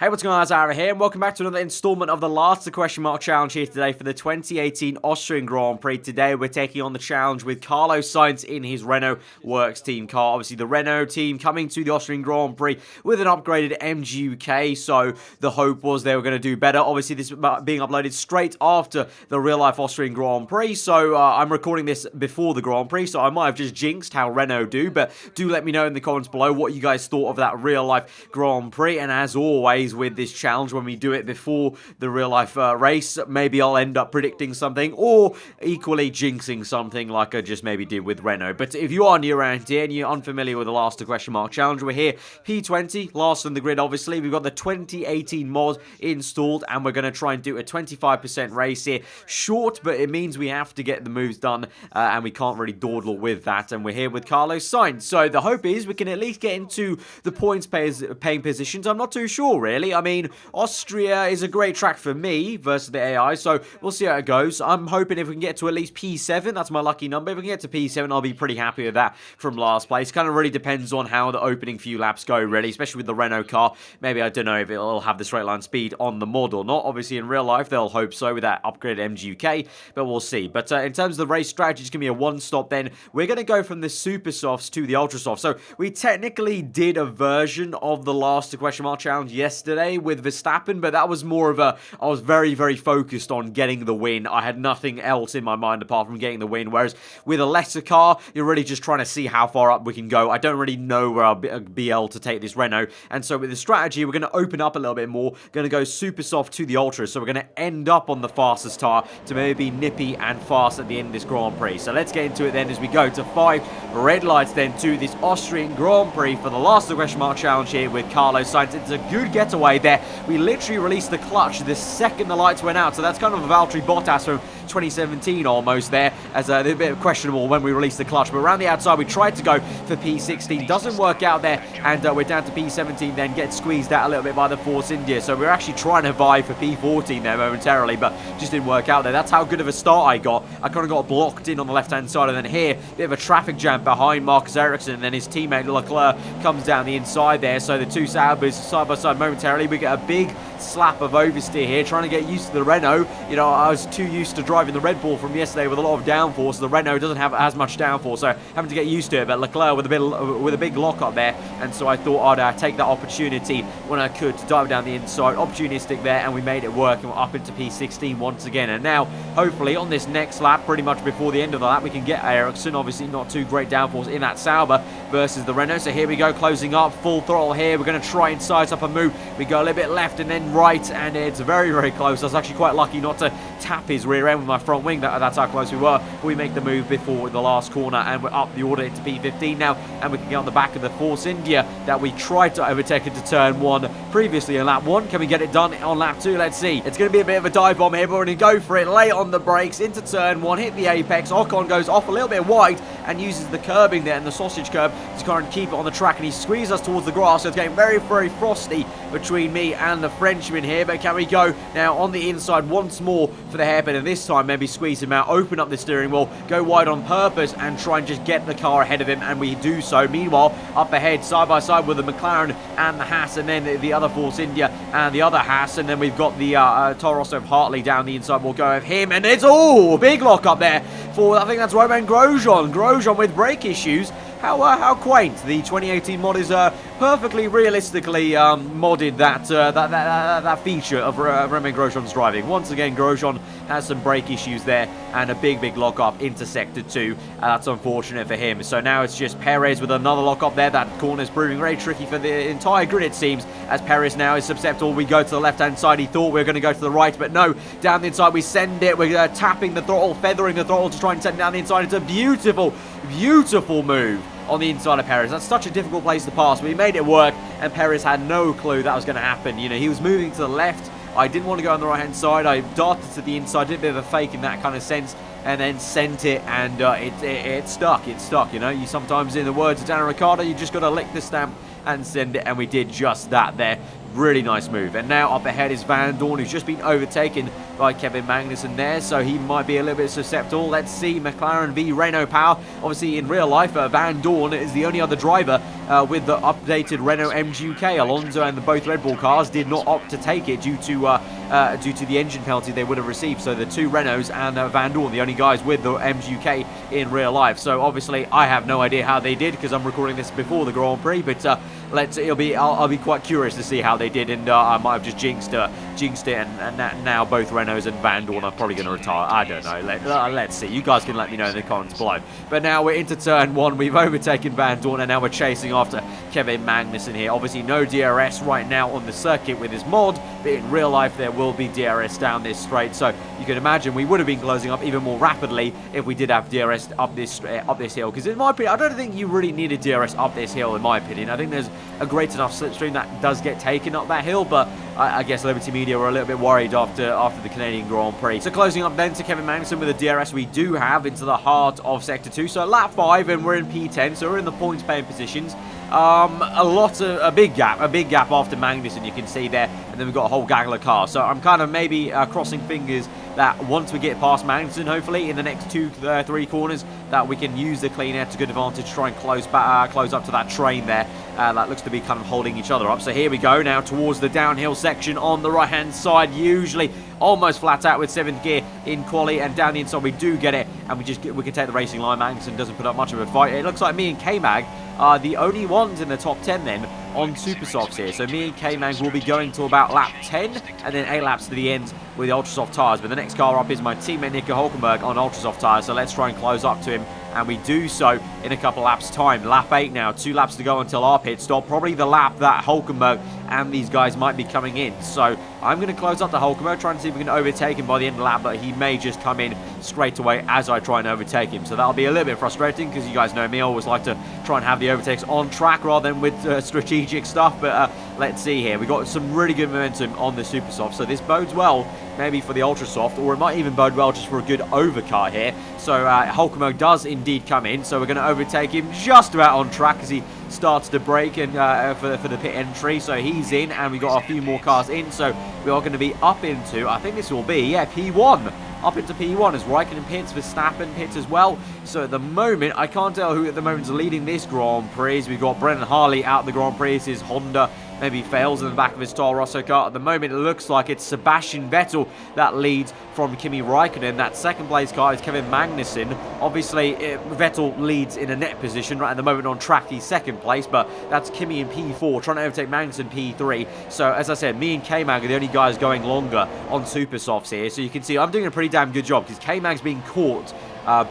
Hey, what's going on, Aarava here, and welcome back to another installment of the Last Question Mark Challenge here today for the 2018 Austrian Grand Prix. Today, we're taking on the challenge with Carlos Sainz in his Renault Works team car. Obviously, the Renault team coming to the Austrian Grand Prix with an upgraded MGUK, so the hope was they were going to do better. Obviously, this is being uploaded straight after the real-life Austrian Grand Prix, so I'm recording this before the Grand Prix, so I might have just jinxed how Renault do, but do let me know in the comments below what you guys thought of that real-life Grand Prix, and as always, with this challenge, when we do it before the real life race, maybe I'll end up predicting something or equally jinxing something like I just maybe did with Renault. But if you are new around here and you're unfamiliar with the Last Question Mark Challenge, we're here P20, last on the grid. Obviously we've got the 2018 mod installed and we're going to try and do a 25% race here. Short, but it means we have to get the moves done and we can't really dawdle with that, and we're here with Carlos Sainz. So the hope is we can at least get into the points paying positions. I'm not too sure really. I mean, Austria is a great track for me versus the AI, so we'll see how it goes. I'm hoping if we can get to at least P7, that's my lucky number. If we can get to P7, I'll be pretty happy with that from last place. Kind of really depends on how the opening few laps go, really, especially with the Renault car. Maybe, I don't know if it'll have the straight line speed on the mod or not. Obviously, in real life, they'll hope so with that upgraded MGUK, but we'll see. But in terms of the race strategy, it's going to be a one-stop then. We're going to go from the Super Softs to the Ultra Softs. So we technically did a version of the Last Question Mark Challenge yesterday with Verstappen, but that was more of a, I was very, very focused on getting the win. I had nothing else in my mind apart from getting the win, whereas with a lesser car, you're really just trying to see how far up we can go. I don't really know where I'll be able to take this Renault, and so with the strategy, we're going to open up a little bit more, going to go super soft to the Ultra, so we're going to end up on the fastest tire to maybe be nippy and fast at the end of this Grand Prix. So let's get into it then as we go to 5 red lights then to this Austrian Grand Prix for the Last Question Mark Challenge here with Carlos Sainz. It's a good getaway there. We literally released the clutch the second the lights went out, so that's kind of a Valtteri Bottas from 2017 almost there, as a bit questionable when we released the clutch. But around the outside, we tried to go for P16, doesn't work out there, and we're down to P17 then, get squeezed out a little bit by the Force India. So we're actually trying to vie for P14 there momentarily, but just didn't work out there. That's how good of a start I got. I kind of got blocked in on the left-hand side, and then here, bit of a traffic jam behind Marcus Ericsson, and then his teammate Leclerc comes down the inside there. So the two Saubers side by side momentarily. We get a big slap of oversteer here, trying to get used to the Renault. You know, I was too used to driving the Red Bull from yesterday with a lot of downforce. The Renault doesn't have as much downforce, so having to get used to it. But Leclerc with a big lock up there, and so I thought I'd take that opportunity when I could to dive down the inside, opportunistic there, and we made it work, and we're up into P16 once again. And now, hopefully, on this next lap, pretty much before the end of the lap, we can get Ericsson. Obviously, not too great downforce in that Sauber versus the Renault. So here we go, closing up, full throttle here. We're going to try and size up a move. We go a little bit left and then right, and it's very, very close. I was actually quite lucky not to tap his rear end with my front wing. That's how close we were. We make the move before the last corner, and we're up the order into P15 now, and we can get on the back of the Force India that we tried to overtake into turn 1 previously in lap 1. Can we get it done on lap 2? Let's see. It's going to be a bit of a dive bomb here, but we're going to go for it. Late on the brakes into turn 1, hit the apex. Ocon goes off a little bit wide and uses the curbing there and the sausage curb to try and keep it on the track, and he squeezes us towards the grass. So it's getting very, very frosty between me and the Frenchman here, but can we go now on the inside once more for the hairpin, and this time maybe squeeze him out, open up the steering wheel, go wide on purpose and try and just get the car ahead of him, and we do so. Meanwhile, up ahead side by side with the McLaren and the Haas, and then the other Force India and the other Haas, and then we've got the Toro Rosso of Hartley down the inside. We'll go with him, and it's big lock up there for, I think that's Romain Grosjean with brake issues. How quaint. The 2018 mod is perfectly realistically modded that feature of Romain Grosjean's driving. Once again, Grosjean has some brake issues there and a big lock up into sector 2. That's unfortunate for him. So now it's just Perez with another lock up there. That corner is proving very tricky for the entire grid, it seems, as Perez now is susceptible. We go to the left-hand side. He thought we were going to go to the right, but no. Down the inside, we send it. We're tapping the throttle, feathering the throttle to try and send it down the inside. It's a beautiful, beautiful move on the inside of Perez. That's such a difficult place to pass, but he made it work, and Perez had no clue that was going to happen. You know, he was moving to the left. I didn't want to go on the right-hand side. I darted to the inside, did a bit of a fake in that kind of sense, and then sent it, and it stuck. It stuck, you know. You sometimes, in the words of Daniel Ricciardo, you just got to lick the stamp and send it, and we did just that there. Really nice move. And now up ahead is Van Dorn, who's just been overtaken by Kevin Magnussen there, so he might be a little bit susceptible. Let's see, McLaren v Renault power. Obviously, in real life, Van Dorn is the only other driver with the updated Renault MGUK. Alonso and both Red Bull cars did not opt to take it due to the engine penalty they would have received. So the two Renaults and Van Dorn, the only guys with the MGUK in real life. So obviously I have no idea how they did because I'm recording this before the Grand Prix, but I'll be quite curious to see how they did, and I might have just jinxed it, and now both Renaults and Van Dorn are probably going to retire. I don't know. Let's see. You guys can let me know in the comments below. But now we're into turn 1. We've overtaken Van Dorn, and now we're chasing after Kevin Magnussen here. Obviously no DRS right now on the circuit with his mod, but in real life there will be DRS down this straight. So you can imagine we would have been closing up even more rapidly if we did have DRS up this hill. Because in my opinion, I don't think you really need a DRS up this hill. In my opinion, I think there's a great enough slipstream that does get taken up that hill, but I guess Liberty Media were a little bit worried after the Canadian Grand Prix. So closing up then to Kevin Magnussen with the DRS we do have into the heart of Sector 2. So lap 5 and we're in P10, so we're in the points paying positions. A big gap after Magnussen, you can see there, and then we've got a whole gaggle of cars. So I'm kind of maybe crossing fingers that once we get past Magnussen, hopefully in the next 2-3 corners, that we can use the clean air to good advantage, try and close up to that train there. That looks to be kind of holding each other up. So here we go now towards the downhill section on the right hand side, usually almost flat out with 7th gear in quali, and down the inside we do get it, and we can take the racing line. Magnussen doesn't put up much of a fight. It looks like me and K-Mag are the only ones in the top 10 then on super softs here. So me and K-Mag will be going to about lap 10 and then 8 laps to the end with the ultra soft tyres. But the next car up is my teammate Nico Hulkenberg on ultra soft tyres, so let's try and close up to him, and we do so in a couple laps time. Lap 8 now, 2 laps to go until our pit stop, probably the lap that Hulkenberg and these guys might be coming in. So I'm going to close up to Hulkenberg, trying to see if we can overtake him by the end of the lap, but he may just come in straight away as I try and overtake him. So that'll be a little bit frustrating because you guys know me, I always like to try and have the overtakes on track rather than with strategic stuff. But let's see here. We got some really good momentum on the super soft, so this bodes well maybe for the ultra soft, or it might even bode well just for a good overcut here. So Hulkenberg does indeed come in, so we're going to overtake him just about on track as he starts to brake and for the pit entry. So he's in, and we got a few more cars in, so we are going to be up into, I think this will be, P1. Up into P1 as Raikkonen pits, Verstappen pits as well. So at the moment, I can't tell who at the moment is leading this Grand Prix. We've got Brennan Hartley out the Grand Prix. His Honda maybe fails in the back of his Toro Rosso car. At the moment, it looks like it's Sebastian Vettel that leads from Kimi Raikkonen. That second place car is Kevin Magnussen. Obviously, Vettel leads in a net position right at the moment on track. He's second place, but that's Kimi in P4 trying to overtake Magnussen P3. So as I said, me and K-Mag are the only guys going longer on super softs here. So you can see I'm doing a pretty damn good job because K-Mag's being caught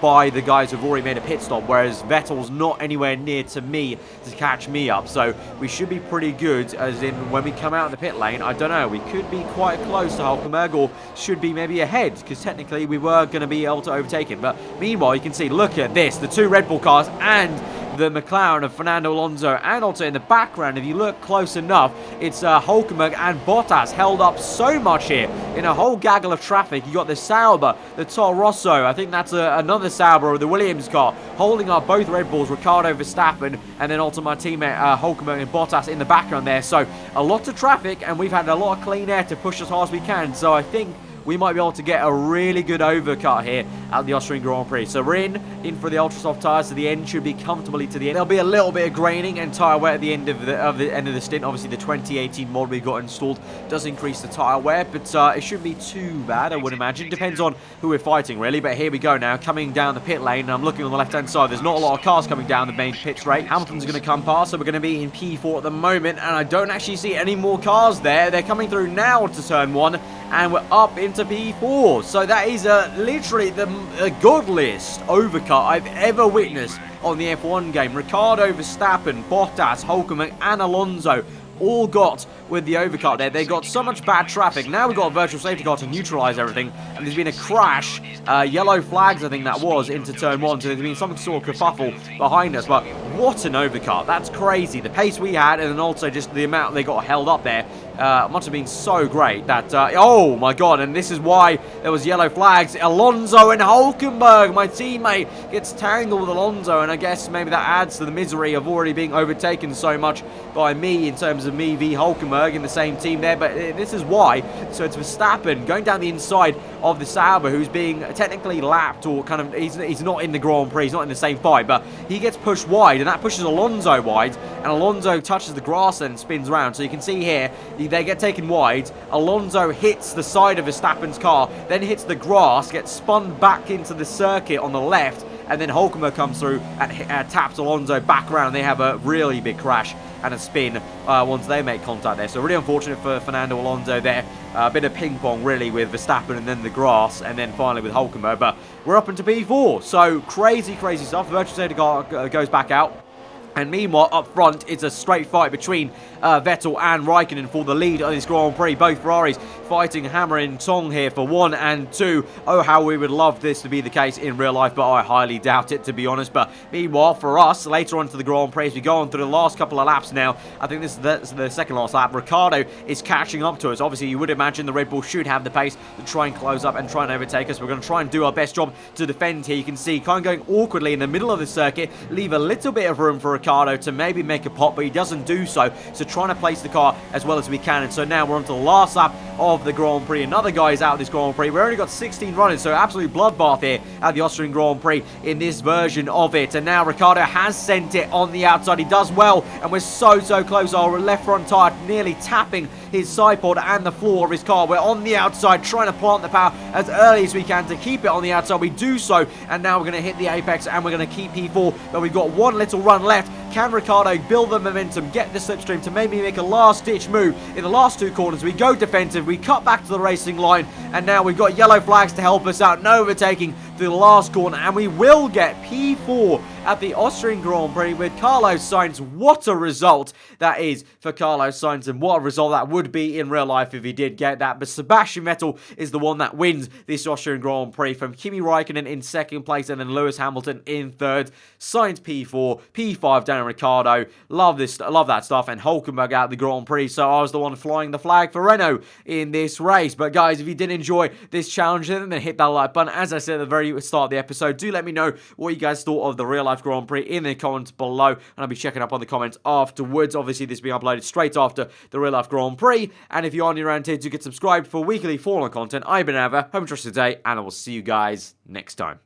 by the guys who've already made a pit stop, whereas Vettel's not anywhere near to me to catch me up. So we should be pretty good, as in when we come out in the pit lane, I don't know, we could be quite close to Hulkenberg, or should be maybe ahead, because technically we were going to be able to overtake him. But meanwhile, you can see, look at this, the two Red Bull cars and the McLaren of Fernando Alonso, and also in the background, if you look close enough, it's Hulkenberg and Bottas held up so much here in a whole gaggle of traffic. You got the Sauber, the Toro Rosso, I think that's another Sauber, or the Williams car, holding up both Red Bulls, Ricciardo, Verstappen, and then also my teammate Hulkenberg and Bottas in the background there. So a lot of traffic, and we've had a lot of clean air to push as hard as we can. So I think we might be able to get a really good overcut here at the Austrian Grand Prix. So we're in for the ultra soft tyres, so the end should be comfortably to the end. There'll be a little bit of graining and tyre wear at the end of the stint. Obviously, the 2018 mod we got installed does increase the tyre wear, but it shouldn't be too bad, I would imagine. Depends on who we're fighting, really. But here we go now, coming down the pit lane. And I'm looking on the left-hand side. There's not a lot of cars coming down the main pit straight. Hamilton's going to come past, so we're going to be in P4 at the moment, and I don't actually see any more cars there. They're coming through now to turn 1. And we're up into P4. So that is literally the godliest overcut I've ever witnessed on the F1 game. Ricciardo, Verstappen, Bottas, Hulkenberg, and Alonso all got with the overcut there. They got so much bad traffic. Now we've got a virtual safety car to neutralise everything. And there's been a crash, yellow flags I think that was, into turn 1. So there's been some sort of kerfuffle behind us. But what an overcut. That's crazy. The pace we had, and then also just the amount they got held up there must have been so great that, oh my god, and this is why there was yellow flags. Alonso and Hulkenberg, my teammate, gets tangled with Alonso, and I guess maybe that adds to the misery of already being overtaken so much by me in terms of me v Hulkenberg in the same team there, but this is why. So it's Verstappen going down the inside of the Sauber, who's being technically lapped, or kind of, he's not in the Grand Prix, he's not in the same fight, but he gets pushed wide, and that pushes Alonso wide, and Alonso touches the grass and spins around. So you can see here, they get taken wide, Alonso hits the side of Verstappen's car, then hits the grass, gets spun back into the circuit on the left, and then Hulkenberg comes through and taps Alonso back around. They have a really big crash and a spin once they make contact there. So really unfortunate for Fernando Alonso there. A bit of ping pong really with Verstappen and then the grass, and then finally with Hulkenberg. But we're up into P4. So crazy, crazy stuff. The virtual safety car goes back out. And meanwhile, up front, it's a straight fight between Vettel and Raikkonen for the lead of this Grand Prix. Both Ferraris fighting hammer and tong here for 1 and 2. Oh, how we would love this to be the case in real life, but I highly doubt it, to be honest. But meanwhile, for us, later on to the Grand Prix, as we go on through the last couple of laps now, I think this is the second last lap, Ricciardo is catching up to us. Obviously, you would imagine the Red Bull should have the pace to try and close up and try and overtake us. We're going to try and do our best job to defend here. You can see kind of going awkwardly in the middle of the circuit, leave a little bit of room for Ricciardo to maybe make a pop, but he doesn't do so. So trying to place the car as well as we can. And so now we're on to the last lap of the Grand Prix. Another guy is out of this Grand Prix. We've only got 16 runners, so absolute bloodbath here at the Austrian Grand Prix in this version of it. And now Ricciardo has sent it on the outside. He does well, and we're so close. Our left front tire nearly tapping his side pod and the floor of his car. We're on the outside trying to plant the power as early as we can to keep it on the outside. We do so, and now we're going to hit the apex and we're going to keep P4, but we've got one little run left. Can Ricciardo build the momentum, get the slipstream to maybe make a last-ditch move in the last two corners? We go defensive, we cut back to the racing line, and now we've got yellow flags to help us out. No overtaking through the last corner, and we will get P4 at the Austrian Grand Prix with Carlos Sainz. What a result that is for Carlos Sainz, and what a result that would be in real life if he did get that. But Sebastian Vettel is the one that wins this Austrian Grand Prix, from Kimi Raikkonen in second place and then Lewis Hamilton in third. Sainz P4, P5 Daniel Ricciardo. Love that stuff, and Hulkenberg out the Grand Prix. So I was the one flying the flag for Renault in this race. But guys, if you did enjoy this challenge, then hit that like button. As I said at the very start of the episode, do let me know what you guys thought of the real life Grand Prix in the comments below, and I'll be checking up on the comments afterwards. Obviously, this being uploaded straight after the real life Grand Prix. And if you are new around here, do get subscribed for weekly Formula content. I've been Ava. Hope you enjoyed today, and I will see you guys next time.